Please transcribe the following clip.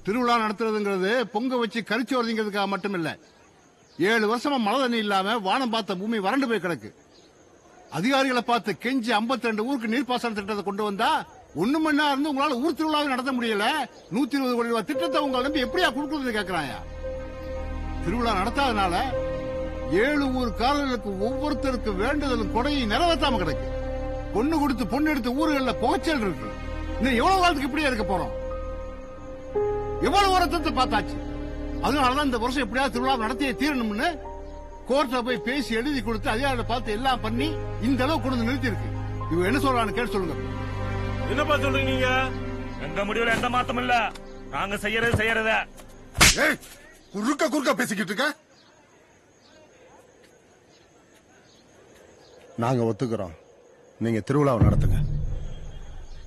திருவிழா நடத்துறதுங்கிறது பொங்க வச்சு கரிச்சு வருதுங்கிறதுக்காக மட்டும் இல்ல. 7 வருஷமா மழை தண்ணி இல்லாம வானம் பார்த்த பூமி வறண்டு போய் கிடக்கு. அதிகாரிகளை பார்த்து கெஞ்சி 52 ஊருக்கு நீர்ப்பாசன திட்டத்தை கொண்டு வந்தா 1 மணி நேரம் இருந்து உங்களால ஊர் திருவிழாவை நடத்த முடியல. 120 கோடி ரூபாய் திட்டத்தை உங்களை நம்பி எப்படியா கொடுக்கறது கேக்குறாங்க. திருவிழா நடத்தாதனால 7 ஊர்காரர்களுக்கு ஒவ்வொருத்தருக்கு வேண்டுதலும் கொடையை நிறைவேற்றாம கிடக்கு. பொண்ணு கொடுத்து பொண்ணு எடுத்து ஊர்கள்ல புகைச்சல் இருக்கு. இன்னும் எவ்வளவு காலத்துக்கு இப்படியே இருக்க போறோம்? எவ்வளவு வருத்தத்தை பார்த்தாச்சு. அதனாலதான் இந்த வருஷம் எப்படியாவது திருவிழா நடத்தியே தீரணும்னு கோர்ட்ல போய் பேசி எழுதி கொடுத்து அதிகாரிகளை பார்த்து எல்லாம் பண்ணி இந்த அளவு கொண்டு நிறுத்தி இருக்கு. இவங்க என்ன சொல்றான்னு கேட்டு சொல்லுங்க. என்னப்பா சொல்றீங்க நீங்க? எங்க முடிவுல எந்த மாத்தம் இல்ல. நாங்க செய்யறத குறுக்க பேசிக்கிட்டு இருக்க. நாங்க ஒத்துக்கிறோம், நீங்க திருவிழாவை நடத்துங்க.